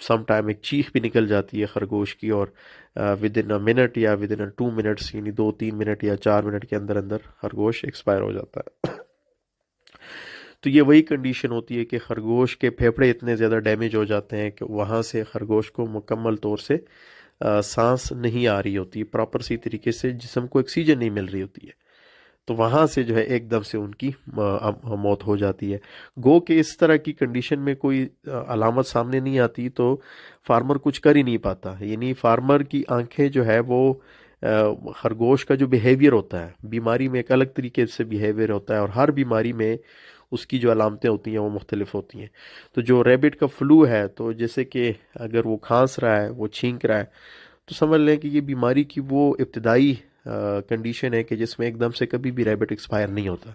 Some time ایک چیخ بھی نکل جاتی ہے خرگوش کی، اور ود ان اے منٹ یا ود ان 2 منٹس، یعنی 2-3 منٹ یا 4 منٹ کے اندر اندر خرگوش ایکسپائر ہو جاتا ہے۔ تو یہ وہی کنڈیشن ہوتی ہے کہ خرگوش کے پھیپھڑے اتنے زیادہ ڈیمیج ہو جاتے ہیں کہ وہاں سے خرگوش کو مکمل طور سے سانس نہیں آ رہی ہوتی، پراپر سی طریقے سے جسم کو آکسیجن نہیں مل رہی ہوتی ہے، تو وہاں سے جو ہے ایک دم سے ان کی موت ہو جاتی ہے۔ گو کہ اس طرح کی کنڈیشن میں کوئی علامت سامنے نہیں آتی تو فارمر کچھ کر ہی نہیں پاتا، یعنی فارمر کی آنکھیں جو ہے وہ خرگوش کا جو بیہیویئر ہوتا ہے، بیماری میں ایک الگ طریقے سے بیہیویئر ہوتا ہے، اور ہر بیماری میں اس کی جو علامتیں ہوتی ہیں وہ مختلف ہوتی ہیں۔ تو جو ریبٹ کا فلو ہے، تو جیسے کہ اگر وہ کھانس رہا ہے، وہ چھینک رہا ہے، تو سمجھ لیں کہ یہ بیماری کی وہ ابتدائی کنڈیشن ہے کہ جس میں ایک دم سے کبھی بھی ریبٹ ایکسپائر نہیں ہوتا۔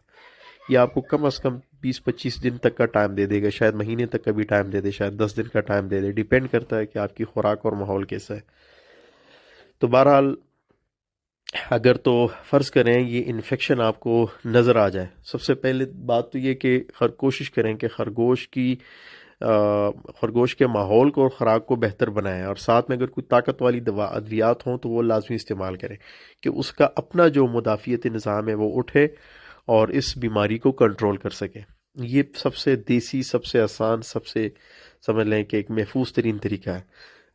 یہ آپ کو کم از کم 20-25 دن تک کا ٹائم دے دے گا، شاید مہینے تک کا بھی ٹائم دے دے، شاید 10 دن کا ٹائم دے دے، ڈیپینڈ کرتا ہے کہ آپ کی خوراک اور ماحول کیسا ہے۔ تو بہرحال اگر تو فرض کریں یہ انفیکشن آپ کو نظر آ جائے، سب سے پہلے بات تو یہ کہ کوشش کریں کہ خرگوش کے ماحول کو اور خوراک کو بہتر بنائیں، اور ساتھ میں اگر کوئی طاقت والی ادویات ہوں تو وہ لازمی استعمال کریں کہ اس کا اپنا جو مدافعتی نظام ہے وہ اٹھے اور اس بیماری کو کنٹرول کر سکے۔ یہ سب سے دیسی، سب سے آسان، سب سے سمجھ لیں کہ ایک محفوظ ترین طریقہ ہے۔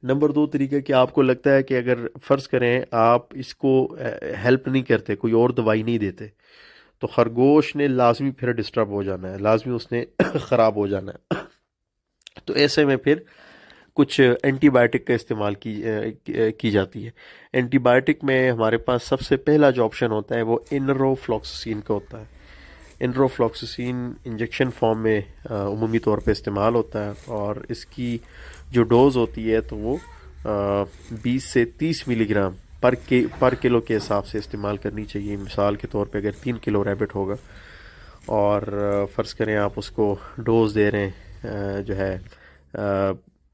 نمبر 2 طریقہ کہ آپ کو لگتا ہے کہ اگر فرض کریں آپ اس کو ہیلپ نہیں کرتے، کوئی اور دوائی نہیں دیتے، تو خرگوش نے لازمی پھر ڈسٹرب ہو جانا ہے، لازمی اس نے خراب ہو جانا ہے۔ تو ایسے میں پھر کچھ اینٹی بائیوٹک کا استعمال کی جاتی ہے۔ اینٹی بائیوٹک میں ہمارے پاس سب سے پہلا جو آپشن ہوتا ہے وہ انروفلوکسسین کا ہوتا ہے۔ انروفلوکسسین انجیکشن فارم میں عمومی طور پہ استعمال ہوتا ہے، اور اس کی جو ڈوز ہوتی ہے تو وہ 20 سے 30 ملی گرام پر کلو کے حساب سے استعمال کرنی چاہیے۔ مثال کے طور پہ اگر 3 کلو ریبٹ ہوگا اور فرض کریں آپ اس کو ڈوز دے رہے ہیں جو ہے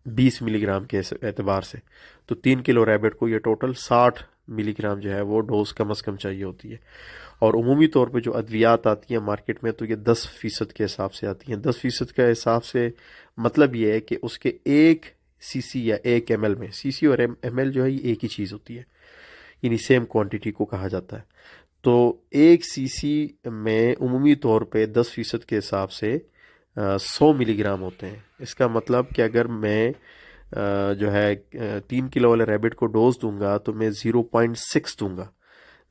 20 ملی گرام کے اعتبار سے، تو 3 کلو ریبٹ کو یہ ٹوٹل 60 ملی گرام جو ہے وہ ڈوز کم از کم چاہیے ہوتی ہے۔ اور عمومی طور پہ جو ادویات آتی ہیں مارکیٹ میں تو یہ 10% کے حساب سے آتی ہیں۔ 10% کے حساب سے مطلب یہ ہے کہ اس کے 1 سی سی یا 1 ایم ایل میں، سی سی اور ایم ایل جو ہے یہ ایک ہی چیز ہوتی ہے، یعنی سیم کوانٹیٹی کو کہا جاتا ہے۔ تو 1 سی سی میں عمومی طور پہ 10% کے حساب سے 100 ملی گرام ہوتے ہیں۔ اس کا مطلب کہ اگر میں جو ہے 3 کلو والے ریبٹ کو ڈوز دوں گا تو میں 0.6 دوں گا۔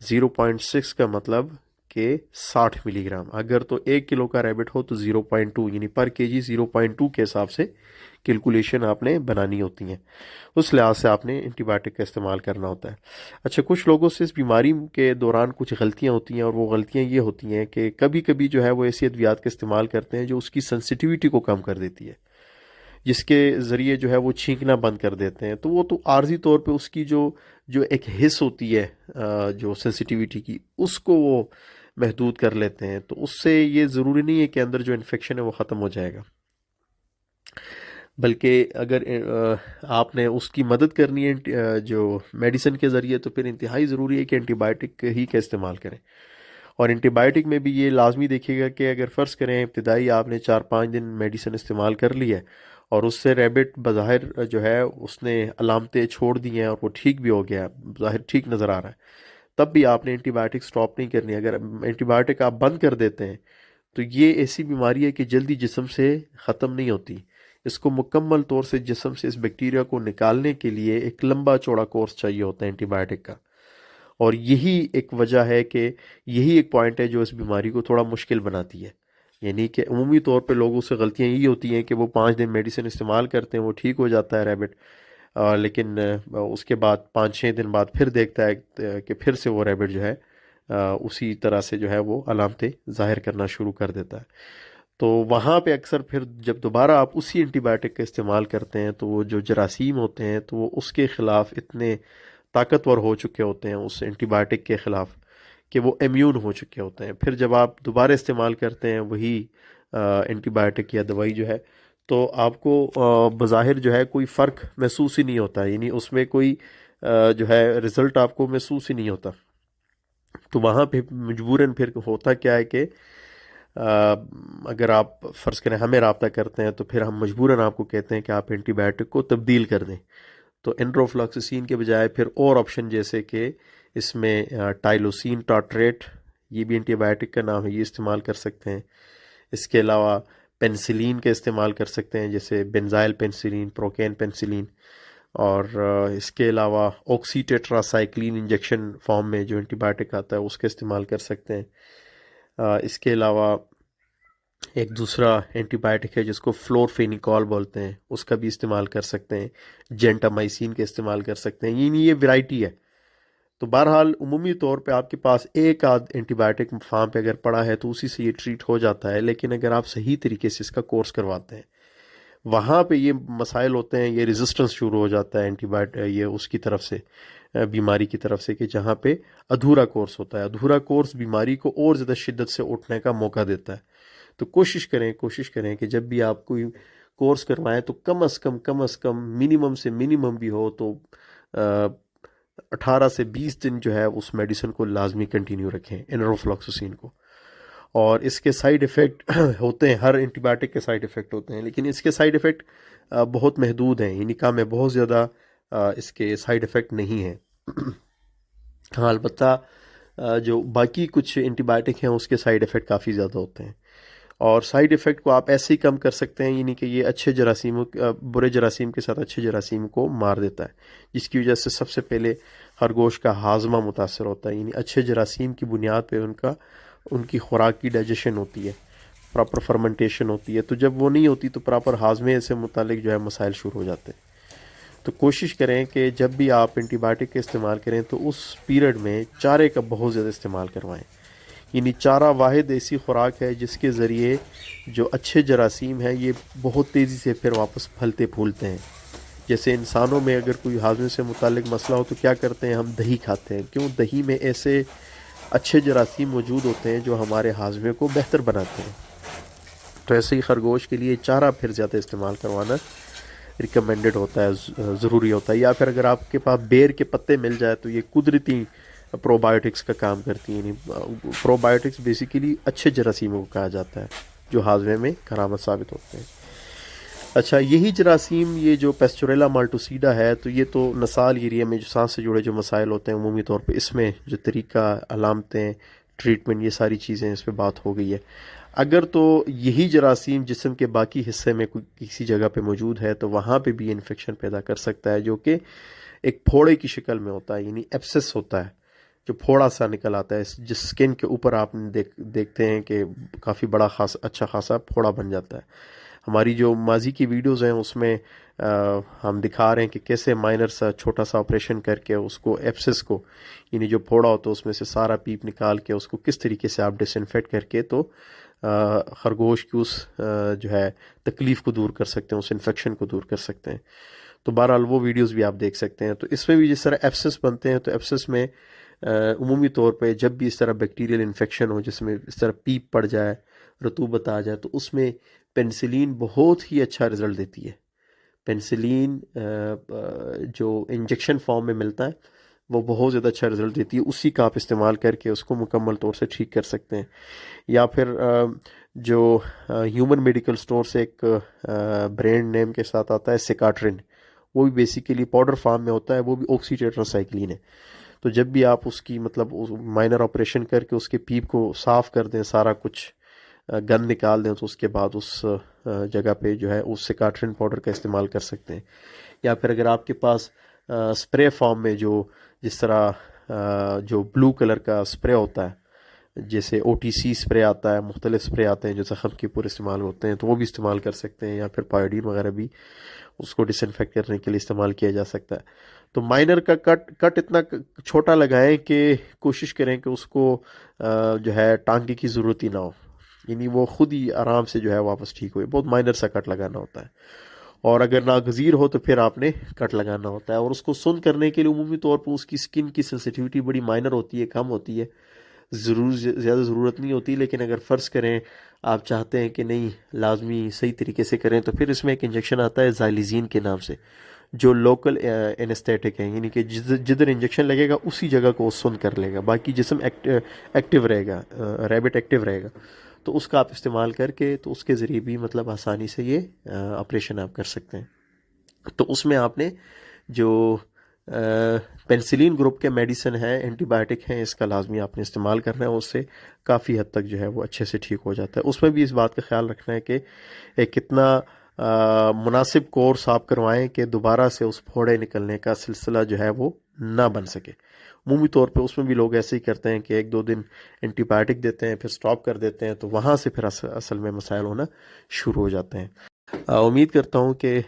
0.6 کا مطلب کہ 60 ملی گرام، اگر تو 1 کلو کا ریبٹ ہو تو 0.2، یعنی پر کے جی 0.2 کے حساب سے کیلکولیشن آپ نے بنانی ہوتی ہیں۔ اس لحاظ سے آپ نے اینٹی بائیوٹک کا استعمال کرنا ہوتا ہے۔ اچھا، کچھ لوگوں سے اس بیماری کے دوران کچھ غلطیاں ہوتی ہیں، اور وہ غلطیاں یہ ہوتی ہیں کہ کبھی کبھی جو ہے وہ ایسی ادویات کا استعمال کرتے ہیں جو اس کی سینسیٹیوٹی کو کم کر دیتی ہے، جس کے ذریعے جو ہے وہ چھینکنا بند کر دیتے ہیں۔ تو وہ تو عارضی طور پہ اس کی جو ایک حس ہوتی ہے جو سینسیٹیوٹی کی، اس کو وہ محدود کر لیتے ہیں، تو اس سے یہ ضروری نہیں ہے کہ اندر جو انفیکشن ہے وہ ختم ہو جائے گا، بلکہ اگر آپ نے اس کی مدد کرنی ہے جو میڈیسن کے ذریعے، تو پھر انتہائی ضروری ہے کہ اینٹی بائیوٹک ہی کا استعمال کریں۔ اور اینٹی بائیوٹک میں بھی یہ لازمی دیکھیے گا کہ اگر فرض کریں ابتدائی آپ نے 4-5 دن میڈیسن استعمال کر لی ہے اور اس سے ریبٹ بظاہر جو ہے اس نے علامتیں چھوڑ دی ہیں اور وہ ٹھیک بھی ہو گیا، ظاہر ٹھیک نظر آ رہا ہے، تب بھی آپ نے اینٹی بائیوٹک سٹاپ نہیں کرنی۔ اگر اینٹی بائیوٹک آپ بند کر دیتے ہیں تو یہ ایسی بیماری ہے کہ جلدی جسم سے ختم نہیں ہوتی، اس کو مکمل طور سے جسم سے اس بیکٹیریا کو نکالنے کے لیے ایک لمبا چوڑا کورس چاہیے ہوتا ہے اینٹی بائیوٹک کا۔ اور یہی ایک وجہ ہے کہ یہی ایک پوائنٹ ہے جو اس بیماری کو تھوڑا مشکل بناتی ہے، یعنی کہ عمومی طور پہ لوگوں سے غلطیاں یہی ہوتی ہیں کہ وہ 5 دن میڈیسن استعمال کرتے ہیں، وہ ٹھیک ہو جاتا ہے ریبٹ، لیکن اس کے بعد 5-6 دن بعد پھر دیکھتا ہے کہ پھر سے وہ ریبٹ جو ہے اسی طرح سے جو ہے وہ علامتیں ظاہر کرنا شروع کر دیتا ہے۔ تو وہاں پہ اکثر پھر جب دوبارہ آپ اسی اینٹی بائیوٹک کا استعمال کرتے ہیں تو وہ جو جراثیم ہوتے ہیں تو وہ اس کے خلاف اتنے طاقتور ہو چکے ہوتے ہیں اس اینٹی بائیوٹک کے خلاف کہ وہ امیون ہو چکے ہوتے ہیں۔ پھر جب آپ دوبارہ استعمال کرتے ہیں وہی اینٹی بائیوٹک یا دوائی جو ہے، تو آپ کو بظاہر جو ہے کوئی فرق محسوس ہی نہیں ہوتا، یعنی اس میں کوئی جو ہے رزلٹ آپ کو محسوس ہی نہیں ہوتا۔ تو وہاں پہ مجبوراً پھر ہوتا کیا ہے کہ اگر آپ فرض کریں ہمیں رابطہ کرتے ہیں تو پھر ہم مجبوراً آپ کو کہتے ہیں کہ آپ اینٹی بائیوٹک کو تبدیل کر دیں. تو انڈروفلاکسسین کے بجائے پھر اور آپشن جیسے کہ اس میں ٹائلوسین ٹارٹریٹ، یہ بھی اینٹی بائیوٹک کا نام ہے، یہ استعمال کر سکتے ہیں. اس کے علاوہ پینسلین کا استعمال کر سکتے ہیں، جیسے بینزائل پینسلین، پروکین پینسلین. اور اس کے علاوہ آکسی ٹیٹراسائکلین انجیکشن فارم میں جو اینٹی بائیوٹک آتا ہے اس کا استعمال کر سکتے ہیں. اس کے علاوہ ایک دوسرا اینٹی بائیوٹک ہے جس کو فلورفینیکول بولتے ہیں، اس کا بھی استعمال کر سکتے ہیں. جینٹامائسین کا استعمال کر سکتے ہیں. یہ ورائٹی ہے. تو بہرحال عمومی طور پہ آپ کے پاس ایک آدھ اینٹی بائیوٹک فارم پہ اگر پڑا ہے تو اسی سے یہ ٹریٹ ہو جاتا ہے. لیکن اگر آپ صحیح طریقے سے اس کا کورس کرواتے ہیں، وہاں پہ یہ مسائل ہوتے ہیں، یہ ریزسٹنس شروع ہو جاتا ہے اینٹی بائیوٹک یہ اس کی طرف سے، بیماری کی طرف سے، کہ جہاں پہ ادھورا کورس ہوتا ہے. ادھورا کورس بیماری کو اور زیادہ شدت سے اٹھنے کا موقع دیتا ہے. تو کوشش کریں کہ جب بھی آپ کوئی کورس کروائیں تو کم از کم منیمم سے منیمم بھی ہو تو 18 سے 20 دن جو ہے اس میڈیسن کو لازمی کنٹینیو رکھیں، انروفلاکسسین کو. اور اس کے سائیڈ ایفیکٹ ہوتے ہیں، ہر اینٹی بائیوٹک کے سائیڈ ایفیکٹ ہوتے ہیں، لیکن اس کے سائیڈ ایفیکٹ بہت محدود ہیں، یعنی کم ہے، بہت زیادہ اس کے سائیڈ ایفیکٹ نہیں ہیں. ہاں البتہ جو باقی کچھ اینٹی بائیوٹک ہیں اس کے سائیڈ ایفیکٹ کافی زیادہ ہوتے ہیں. اور سائیڈ ایفیکٹ کو آپ ایسے ہی کم کر سکتے ہیں، یعنی کہ یہ اچھے جراثیموں برے جراثیم کے ساتھ اچھے جراثیم کو مار دیتا ہے، جس کی وجہ سے سب سے پہلے خرگوش کا ہاضمہ متاثر ہوتا ہے. یعنی اچھے جراثیم کی بنیاد پہ ان کی خوراک کی ڈائجیشن ہوتی ہے، پراپر فرمنٹیشن ہوتی ہے. تو جب وہ نہیں ہوتی تو پراپر ہاضمے سے متعلق جو ہے مسائل شروع ہو جاتے ہیں. تو کوشش کریں کہ جب بھی آپ اینٹی بائیوٹک کا استعمال کریں تو اس پیریڈ میں چارے کا بہت زیادہ استعمال کروائیں. یعنی چارہ واحد ایسی خوراک ہے جس کے ذریعے جو اچھے جراثیم ہیں یہ بہت تیزی سے پھر واپس پھلتے پھولتے ہیں. جیسے انسانوں میں اگر کوئی ہاضمے سے متعلق مسئلہ ہو تو کیا کرتے ہیں، ہم دہی کھاتے ہیں. کیوں؟ دہی میں ایسے اچھے جراثیم موجود ہوتے ہیں جو ہمارے ہاضمے کو بہتر بناتے ہیں. تو ایسے ہی خرگوش کے لیے چارہ پھر زیادہ استعمال کروانا ریکمینڈڈ ہوتا ہے، ضروری ہوتا ہے. یا پھر اگر آپ کے پاس بیر کے پتے مل جائے تو یہ قدرتی پرو بایوٹکس کا کام کرتی ہیں. یعنی پرو بایوٹکس بیسیکلی اچھے جراثیموں کو کہا جاتا ہے جو ہاضمے میں کارآمد ثابت ہوتے ہیں. اچھا، یہی جراثیم یہ جو پیسچوریلا مالٹوسیڈا ہے تو یہ تو نسال ایریا میں جو سانس سے جڑے جو مسائل ہوتے ہیں عمومی طور پہ اس میں جو طریقہ، علامتیں، ٹریٹمنٹ، یہ ساری چیزیں اس پہ بات ہو گئی ہے. اگر تو یہی جراثیم جسم کے باقی حصے میں کسی جگہ پہ موجود ہے تو وہاں پہ بھی انفیکشن پیدا کر سکتا ہے، جو کہ ایک پھوڑے کی شکل میں ہوتا ہے. یعنی ایبسس ہوتا ہے جو پھوڑا سا نکل آتا ہے، جس سکن کے اوپر آپ دیکھتے ہیں کہ کافی بڑا اچھا خاصا پھوڑا بن جاتا ہے. ہماری جو ماضی کی ویڈیوز ہیں اس میں ہم دکھا رہے ہیں کہ کیسے مائنر سا چھوٹا سا آپریشن کر کے اس کو ایبسس کو، یعنی جو پھوڑا ہوتا ہے اس میں سے سارا پیپ نکال کے اس کو کس طریقے سے آپ ڈس انفیکٹ کر کے تو خرگوش کی اس جو ہے تکلیف کو دور کر سکتے ہیں، اس انفیکشن کو دور کر سکتے ہیں. تو بہرحال وہ ویڈیوز بھی آپ دیکھ سکتے ہیں. تو اس میں بھی جس طرح ایبسس بنتے ہیں تو ایبسس میں عمومی طور پہ جب بھی اس طرح بیکٹیریل انفیکشن ہو جس میں اس طرح پیپ پڑ جائے، رطوبت آ جائے، تو اس میں پینسلین بہت ہی اچھا رزلٹ دیتی ہے. پینسلین جو انجیکشن فارم میں ملتا ہے وہ بہت زیادہ اچھا رزلٹ دیتی ہے. اسی کا آپ استعمال کر کے اس کو مکمل طور سے ٹھیک کر سکتے ہیں. یا پھر جو ہیومن میڈیکل سٹور سے ایک برانڈ نیم کے ساتھ آتا ہے سیکاٹرن، وہ بھی بیسیکلی پاؤڈر فارم میں ہوتا ہے، وہ بھی آکسی ٹیٹراسائکلین ہے. تو جب بھی آپ اس کی مطلب مائنر آپریشن کر کے اس کے پیپ کو صاف کر دیں، سارا کچھ گند نکال دیں، تو اس کے بعد اس جگہ پہ جو ہے اس سیکاٹرن پاؤڈر کا استعمال کر سکتے ہیں. یا پھر اگر آپ کے پاس اسپرے فارم میں جس طرح جو بلو کلر کا اسپرے ہوتا ہے، جیسے او ٹی سی اسپرے آتا ہے، مختلف اسپرے آتے ہیں جو زخم کے اوپر استعمال ہوتے ہیں، تو وہ بھی استعمال کر سکتے ہیں. یا پھر پائیڈین وغیرہ بھی اس کو ڈس انفیکٹ کرنے کے لیے استعمال کیا جا سکتا ہے. تو مائنر کا کٹ اتنا چھوٹا لگائیں کہ کوشش کریں کہ اس کو جو ہے ٹانگے کی ضرورت ہی نہ ہو، یعنی وہ خود ہی آرام سے جو ہے واپس ٹھیک ہوئے. بہت مائنر سا کٹ لگانا ہوتا ہے. اور اگر ناگزیر ہو تو پھر آپ نے کٹ لگانا ہوتا ہے. اور اس کو سن کرنے کے لیے عمومی طور پر اس کی سکن کی سینسیٹیوٹی بڑی مائنر ہوتی ہے، کم ہوتی ہے، زیادہ ضرورت نہیں ہوتی. لیکن اگر فرض کریں آپ چاہتے ہیں کہ نہیں لازمی صحیح طریقے سے کریں تو پھر اس میں ایک انجیکشن آتا ہے زائلیزین کے نام سے، جو لوکل اینستیٹک ہے. یعنی کہ جدھر انجیکشن لگے گا اسی جگہ کو وہ سن کر لے گا، باقی جسم ایکٹیو رہے گا، ریبٹ ایکٹیو رہے گا. تو اس کا آپ استعمال کر کے تو اس کے ذریعے بھی مطلب آسانی سے یہ آپریشن آپ کر سکتے ہیں۔ تو اس میں آپ نے جو پینسلین گروپ کے میڈیسن ہے، اینٹی بائیوٹک ہیں، اس کا لازمی آپ نے استعمال کرنا ہے، اس سے کافی حد تک جو ہے وہ اچھے سے ٹھیک ہو جاتا ہے۔ اس میں بھی اس بات کا خیال رکھنا ہے کہ کتنا مناسب کورس آپ کروائیں کہ دوبارہ سے اس پھوڑے نکلنے کا سلسلہ جو ہے وہ نہ بن سکے۔ عمومی طور پہ اس میں بھی لوگ ایسے ہی کرتے ہیں کہ 1-2 دن اینٹی بائیوٹک دیتے ہیں، پھر سٹاپ کر دیتے ہیں، تو وہاں سے پھر اصل میں مسائل ہونا شروع ہو جاتے ہیں۔ امید کرتا ہوں کہ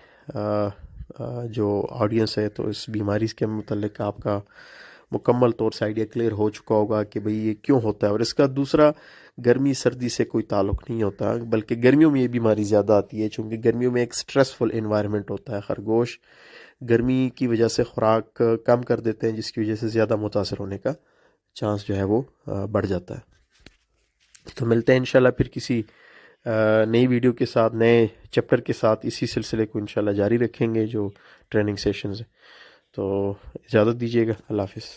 جو آڈینس ہے تو اس بیماری کے متعلق آپ کا مکمل طور سے آئیڈیا کلیئر ہو چکا ہوگا کہ بھئی یہ کیوں ہوتا ہے، اور اس کا دوسرا گرمی سردی سے کوئی تعلق نہیں ہوتا، بلکہ گرمیوں میں یہ بیماری زیادہ آتی ہے، چونکہ گرمیوں میں ایک سٹریسفل انوائرمنٹ ہوتا ہے۔ خرگوش گرمی کی وجہ سے خوراک کم کر دیتے ہیں، جس کی وجہ سے زیادہ متاثر ہونے کا چانس جو ہے وہ بڑھ جاتا ہے۔ تو ملتے ہیں انشاءاللہ پھر کسی نئی ویڈیو کے ساتھ، نئے چیپٹر کے ساتھ، اسی سلسلے کو انشاءاللہ جاری رکھیں گے جو ٹریننگ سیشنز ہیں۔ تو اجازت دیجیے گا، اللہ حافظ۔